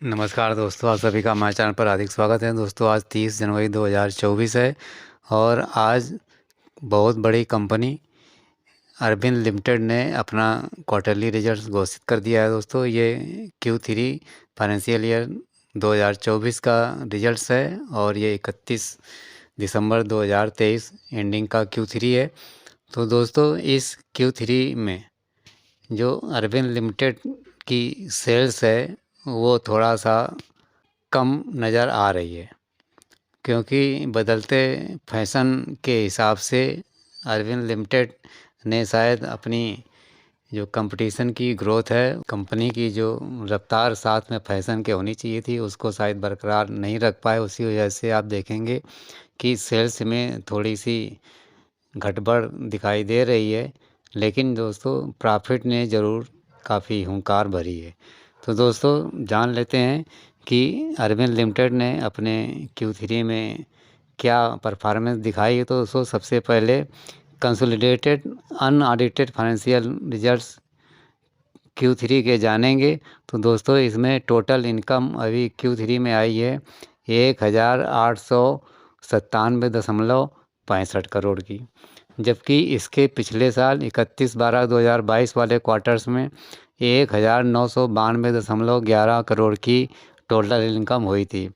नमस्कार दोस्तों, आप सभी का हमारे चैनल पर हार्दिक स्वागत है। दोस्तों, आज 30 जनवरी 2024 है और आज बहुत बड़ी कंपनी अरविंद लिमिटेड ने अपना क्वार्टरली रिजल्ट घोषित कर दिया है। दोस्तों, ये Q3 फाइनेंशियल ईयर 2024 का रिजल्ट्स है और ये 31 दिसंबर 2023 एंडिंग का Q3 है। तो दोस्तों, इस Q3 में जो अरविंद लिमिटेड की सेल्स है वो थोड़ा सा कम नज़र आ रही है, क्योंकि बदलते फैशन के हिसाब से अरविंद लिमिटेड ने शायद अपनी जो कंपटीशन की ग्रोथ है, कंपनी की जो रफ्तार साथ में फैशन के होनी चाहिए थी, उसको शायद बरकरार नहीं रख पाए। उसी वजह से आप देखेंगे कि सेल्स में थोड़ी सी घटबढ़ दिखाई दे रही है, लेकिन दोस्तों प्रॉफिट ने ज़रूर काफ़ी हुंकार भरी है। तो दोस्तों, जान लेते हैं कि अरविंद लिमिटेड ने अपने Q3 में क्या परफॉर्मेंस दिखाई है। तो दोस्तों, सबसे पहले consolidated unaudited financial results Q3 के जानेंगे। तो दोस्तों, इसमें टोटल इनकम अभी Q3 में आई है 1,897.65 करोड़ की, जबकि इसके पिछले साल 31/12/2022 वाले क्वार्टर्स में 1,992.11 करोड़ की टोटल इनकम हुई थी।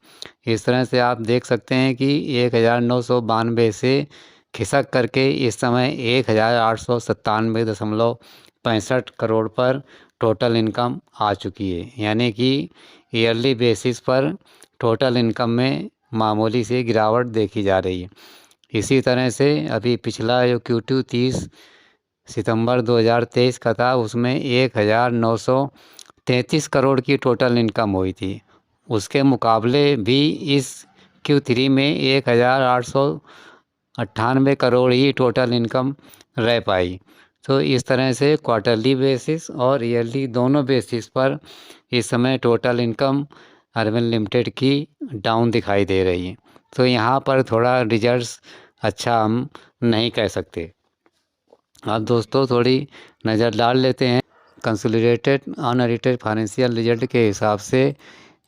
इस तरह से आप देख सकते हैं कि 1,992 से खिसक करके इस समय 1,897.65 करोड़ पर टोटल इनकम आ चुकी है, यानी कि ईयरली बेसिस पर टोटल इनकम में मामूली सी गिरावट देखी जा रही है। इसी तरह से अभी पिछला जो Q2 30 सितंबर 2023 का था, उसमें 1,933 करोड़ की टोटल इनकम हुई थी। उसके मुकाबले भी इस Q3 में 1,898 करोड़ ही टोटल इनकम रह पाई। तो इस तरह से क्वार्टरली बेसिस और ईयरली दोनों बेसिस पर इस समय टोटल इनकम अरविंद लिमिटेड की डाउन दिखाई दे रही है। तो यहाँ पर थोड़ा रिजल्ट्स अच्छा हम नहीं कह सकते। अब दोस्तों, थोड़ी नज़र डाल लेते हैं कंसोलिडेटेड अनऑडिटेड फाइनेंशियल रिजल्ट के हिसाब से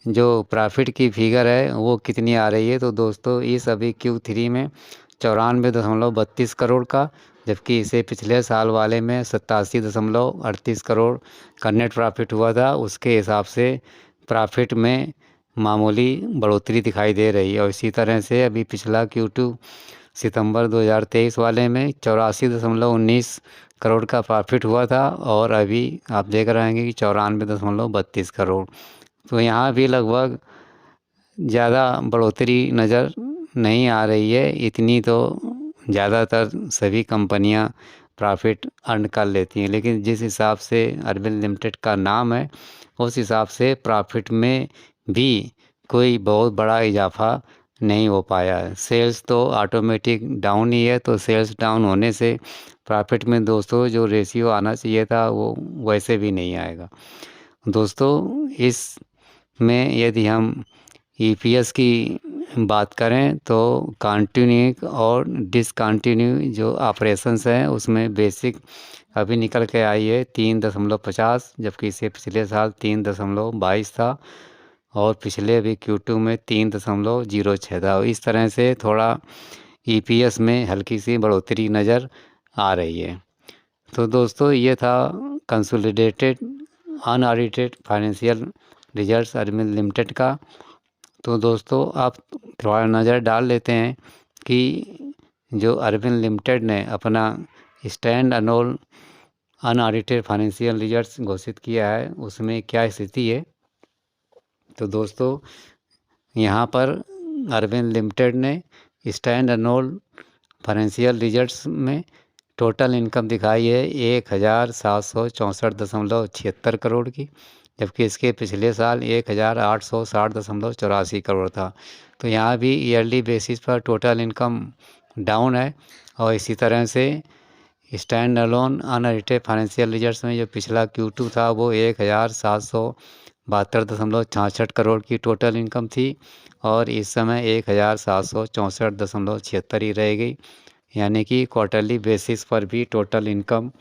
जो प्रॉफिट की फिगर है वो कितनी आ रही है। तो दोस्तों, इस अभी Q3 में 94.32 करोड़ का, जबकि इसे पिछले साल वाले में 87.38 करोड़ का नेट प्रॉफिट हुआ था। उसके हिसाब से प्रॉफिट में मामूली बढ़ोतरी दिखाई दे रही है। और इसी तरह से अभी पिछला Q2 सितंबर 2023 वाले में 84.19 करोड़ का प्रॉफिट हुआ था और अभी आप देख रहे हैं कि 94.32 करोड़। तो यहाँ भी लगभग ज़्यादा बढ़ोतरी नज़र नहीं आ रही है। इतनी तो ज़्यादातर सभी कंपनियां प्रॉफिट अर्न कर लेती हैं, लेकिन जिस हिसाब से अरविंद लिमिटेड का नाम है उस हिसाब से प्रॉफिट में भी कोई बहुत बड़ा इजाफा नहीं हो पाया है। सेल्स तो ऑटोमेटिक डाउन ही है, तो सेल्स डाउन होने से प्रॉफिट में दोस्तों जो रेशियो आना चाहिए था वो वैसे भी नहीं आएगा। दोस्तों, इस में यदि हम EPS की बात करें तो कंटिन्यू और डिसकंटिन्यू जो ऑपरेशंस हैं उसमें बेसिक अभी निकल के आई है 3.50, जबकि इससे पिछले साल 3.22 था और पिछले अभी Q2 में 3.06 था। इस तरह से थोड़ा EPS में हल्की सी बढ़ोतरी नज़र आ रही है। तो दोस्तों, ये था consolidated unaudited financial results Arvind limited का। तो दोस्तों, आप थोड़ा नज़र डाल लेते हैं कि जो अरविंद लिमिटेड ने अपना stand alone unaudited financial results घोषित किया है उसमें क्या स्थिति है। तो दोस्तों, यहाँ पर अरविंद लिमिटेड ने स्टैंड अलोन फाइनेंशियल रिजल्ट्स में टोटल इनकम दिखाई है 1,764.76 करोड़ की, जबकि इसके पिछले साल 1,860.84 करोड़ था। तो यहाँ भी ईयरली बेसिस पर टोटल इनकम डाउन है। और इसी तरह से stand alone unaudited financial results में जो पिछला Q2 था वो 1,772.66 करोड़ की टोटल इनकम थी और इस समय 1,764.76 ही रह गई, यानी कि क्वार्टरली बेसिस पर भी टोटल इनकम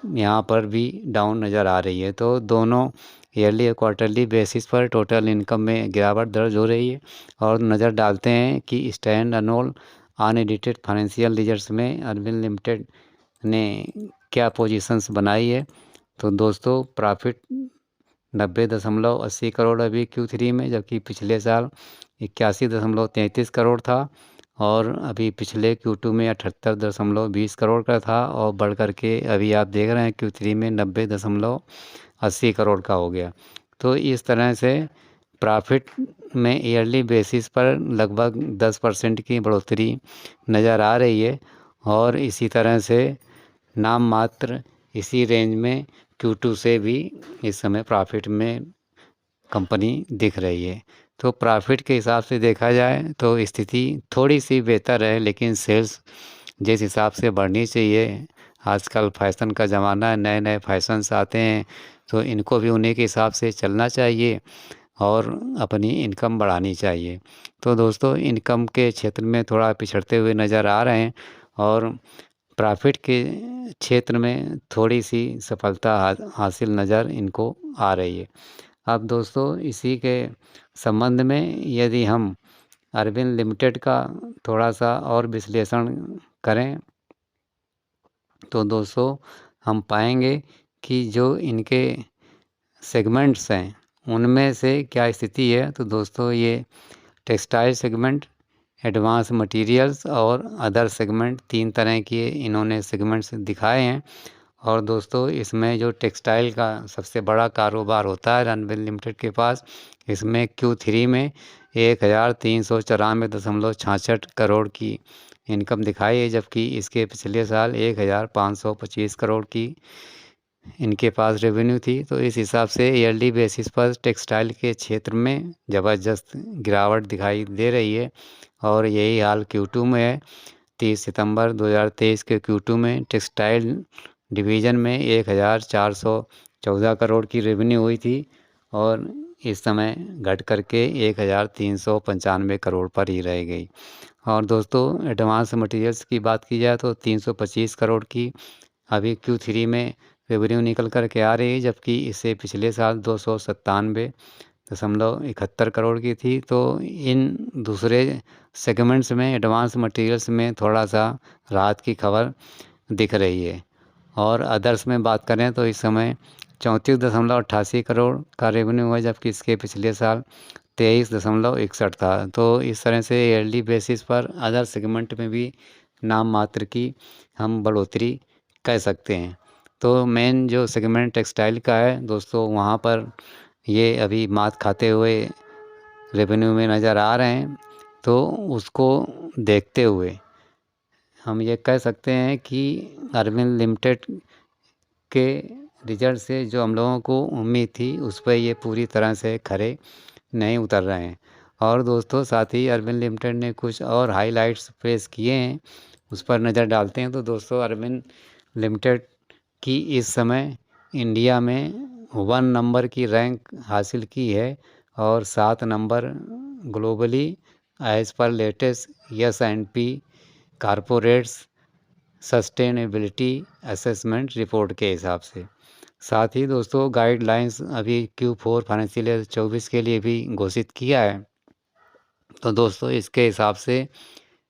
यहाँ पर भी डाउन नज़र आ रही है। तो दोनों ईयरली और क्वार्टरली बेसिस पर टोटल इनकम में गिरावट दर्ज हो रही है। और नज़र डालते हैं कि stand alone unedited financial results में अरविंद लिमिटेड ने क्या पोजीशंस बनाई है। तो दोस्तों प्रॉफिट 90.80 करोड़ अभी Q3 में, जबकि पिछले साल 81.33 करोड़ था। और अभी पिछले Q2 में 78.20 करोड़ का था, और बढ़ करके अभी आप देख रहे हैं Q3 में 90.80 करोड़ का हो गया। तो इस तरह से प्रॉफिट में ईयरली बेसिस पर लगभग 10% की बढ़ोतरी नज़र आ रही है। और इसी तरह से नाम मात्र इसी रेंज में Q2 से भी इस समय प्रॉफिट में कंपनी दिख रही है। तो प्रॉफिट के हिसाब से देखा जाए तो स्थिति थोड़ी सी बेहतर है, लेकिन सेल्स जिस हिसाब से बढ़नी चाहिए, आजकल फैशन का ज़माना है, नए नए फैशंस आते हैं, तो इनको भी उन्हीं के हिसाब से चलना चाहिए और अपनी इनकम बढ़ानी चाहिए। तो दोस्तों इनकम के क्षेत्र में थोड़ा पिछड़ते हुए नज़र आ रहे हैं, और प्रॉफिट के क्षेत्र में थोड़ी सी सफलता हासिल नज़र इनको आ रही है। अब दोस्तों इसी के संबंध में यदि हम अरविंद लिमिटेड का थोड़ा सा और विश्लेषण करें, तो दोस्तों हम पाएंगे कि जो इनके सेगमेंट्स हैं उनमें से क्या स्थिति है। तो दोस्तों ये टेक्सटाइल सेगमेंट, एडवांस मटेरियल्स और अदर सेगमेंट, 3 तरह के इन्होंने सेगमेंट्स दिखाए हैं। और दोस्तों इसमें जो टेक्सटाइल का सबसे बड़ा कारोबार होता है अरविंद लिमिटेड के पास, इसमें Q3 में 1394.66 करोड़ की इनकम दिखाई है, जबकि इसके पिछले साल 1525 करोड़ की इनके पास रेवेन्यू थी। तो इस हिसाब से ईयरली बेसिस पर टेक्सटाइल के क्षेत्र में ज़बरदस्त गिरावट दिखाई दे रही है, और यही हाल Q2 में है। 30 सितंबर 2023 के Q2 में टेक्सटाइल डिवीज़न में 1414 करोड़ की रेवेन्यू हुई थी, और इस समय घट करके 1395 करोड़ पर ही रह गई। और दोस्तों एडवांस मटेरियल्स की बात की जाए तो 325 करोड़ की अभी Q3 में रेवेन्यू निकल कर के आ रही है, जबकि इससे पिछले साल 297.71 करोड़ की थी। तो इन दूसरे सेगमेंट्स में एडवांस मटेरियल्स में थोड़ा सा राहत की खबर दिख रही है। और अदर्स में बात करें तो इस समय 34.88 करोड़ का रेवेन्यू है, जबकि इसके पिछले साल 23.61 था। तो इस तरह से ईयरली बेसिस पर अदर सेगमेंट में भी नाम मात्र की हम बढ़ोतरी कह सकते हैं। तो मेन जो सेगमेंट टेक्सटाइल का है दोस्तों, वहाँ पर ये अभी मात खाते हुए रेवेन्यू में नज़र आ रहे हैं। तो उसको देखते हुए हम ये कह सकते हैं कि अरविंद लिमिटेड के रिजल्ट से जो हम लोगों को उम्मीद थी उस पर ये पूरी तरह से खरे नहीं उतर रहे हैं। और दोस्तों साथ ही अरविंद लिमिटेड ने कुछ और हाइलाइट्स पेश किए हैं, उस पर नज़र डालते हैं। तो दोस्तों अरविंद लिमिटेड की इस समय इंडिया में 1 नंबर की रैंक हासिल की है, और 7 number globally as per latest S&P corporates sustainability assessment report के हिसाब से। साथ ही दोस्तों गाइडलाइंस अभी Q4 फाइनेंशियल ईयर 24 के लिए भी घोषित किया है। तो दोस्तों इसके हिसाब से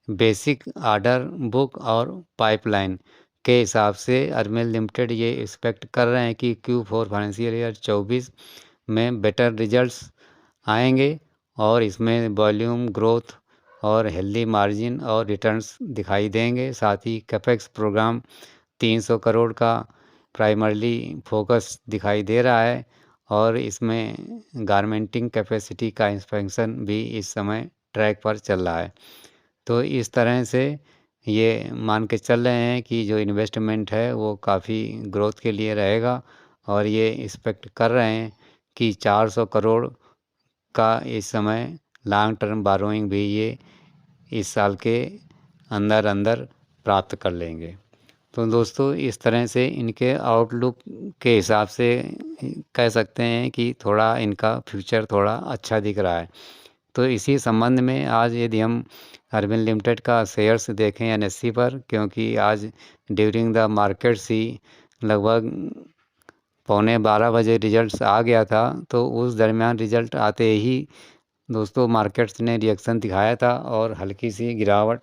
बेसिक ऑर्डर बुक और पाइपलाइन के हिसाब से अरविंद लिमिटेड ये एक्सपेक्ट कर रहे हैं कि Q4 फाइनेंशियल ईयर 24 में बेटर रिजल्ट्स आएंगे, और इसमें वॉल्यूम ग्रोथ और हेल्दी मार्जिन और रिटर्न्स दिखाई देंगे। साथ ही कैपेक्स प्रोग्राम 300 करोड़ का प्राइमरली फोकस दिखाई दे रहा है, और इसमें गारमेंटिंग कैपेसिटी का एक्सपेंशन भी इस समय ट्रैक पर चल रहा है। तो इस तरह से ये मान के चल रहे हैं कि जो इन्वेस्टमेंट है वो काफ़ी ग्रोथ के लिए रहेगा, और ये एक्सपेक्ट कर रहे हैं कि 400 करोड़ का इस समय लॉन्ग टर्म बारोइंग भी ये इस साल के अंदर अंदर प्राप्त कर लेंगे। तो दोस्तों इस तरह से इनके आउटलुक के हिसाब से कह सकते हैं कि थोड़ा इनका फ्यूचर थोड़ा अच्छा दिख रहा है। तो इसी संबंध में आज यदि हम अरविंद लिमिटेड का शेयर्स देखें NSE पर, क्योंकि आज ड्यूरिंग द मार्केट्स ही लगभग 11:15 बजे रिजल्ट्स आ गया था, तो उस दरमियान रिजल्ट आते ही दोस्तों मार्केट्स ने रिएक्शन दिखाया था और हल्की सी गिरावट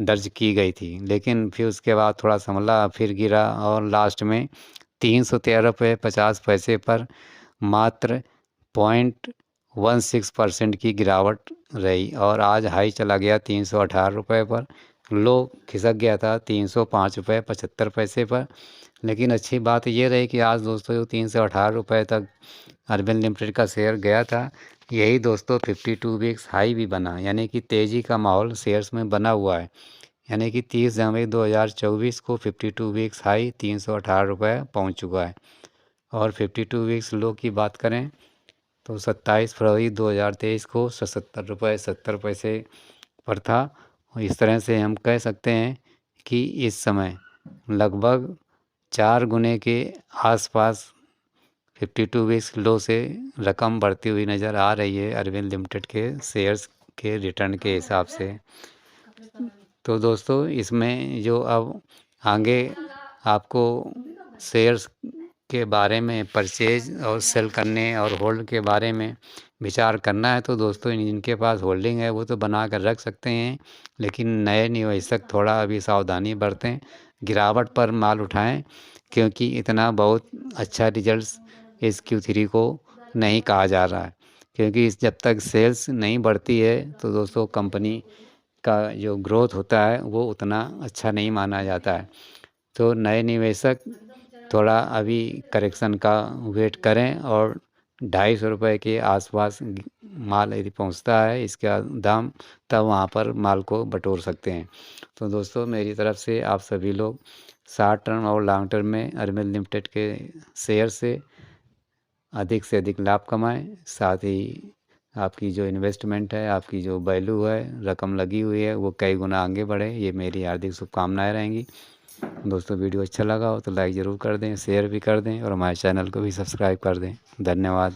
दर्ज की गई थी। लेकिन फिर उसके बाद थोड़ा संभला, फिर गिरा और लास्ट में 313 रुपये 50 पैसे पर मात्र 0.16% की गिरावट रही और आज हाई चला गया 318 रुपये पर। लो खिसक गया था 305 रुपये 75 पैसे पर। लेकिन अच्छी बात ये रही कि आज दोस्तों जो 318 रुपये तक अरविंद लिमिटेड का शेयर गया था, यही दोस्तों 52 वीक्स हाई भी बना, यानी कि तेज़ी का माहौल शेयर्स में बना हुआ है। यानी कि 30 जनवरी 2024 को 52 वीक्स हाई 318 रुपये पहुँच चुका है। और 52 वीक्स लो की बात करें तो 27 फरवरी 2023 को 77 रुपये 70 पैसे पर था। इस तरह से हम कह सकते हैं कि इस समय लगभग 4 गुने के आसपास 52 वीक्स लो से रकम बढ़ती हुई नज़र आ रही है अरविंद लिमिटेड के शेयर्स के रिटर्न के हिसाब से। तो दोस्तों इसमें जो अब आगे आपको शेयर्स के बारे में परचेज और सेल करने और होल्ड के बारे में विचार करना है, तो दोस्तों जिनके पास होल्डिंग है वो तो बना कर रख सकते हैं, लेकिन नए निवेशक थोड़ा अभी सावधानी बरतें, गिरावट पर माल उठाएं, क्योंकि इतना बहुत अच्छा रिजल्ट्स इस Q3 को नहीं कहा जा रहा है। क्योंकि जब तक सेल्स नहीं बढ़ती है तो दोस्तों कंपनी का जो ग्रोथ होता है वो उतना अच्छा नहीं माना जाता है। तो नए निवेशक थोड़ा अभी करेक्शन का वेट करें और 250 रुपये के आसपास माल यदि पहुंचता है इसका दाम, तब वहां पर माल को बटोर सकते हैं। तो दोस्तों मेरी तरफ से आप सभी लोग शॉर्ट टर्म और लॉन्ग टर्म में अरविंद लिमिटेड के शेयर से अधिक लाभ कमाएं। साथ ही आपकी जो इन्वेस्टमेंट है, आपकी जो वैल्यू है, रकम लगी हुई है, वो कई गुना आगे बढ़े, ये मेरी हार्दिक शुभकामनाएं रहेंगी। दोस्तों वीडियो अच्छा लगा हो तो लाइक ज़रूर कर दें, शेयर भी कर दें और हमारे चैनल को भी सब्सक्राइब कर दें। धन्यवाद।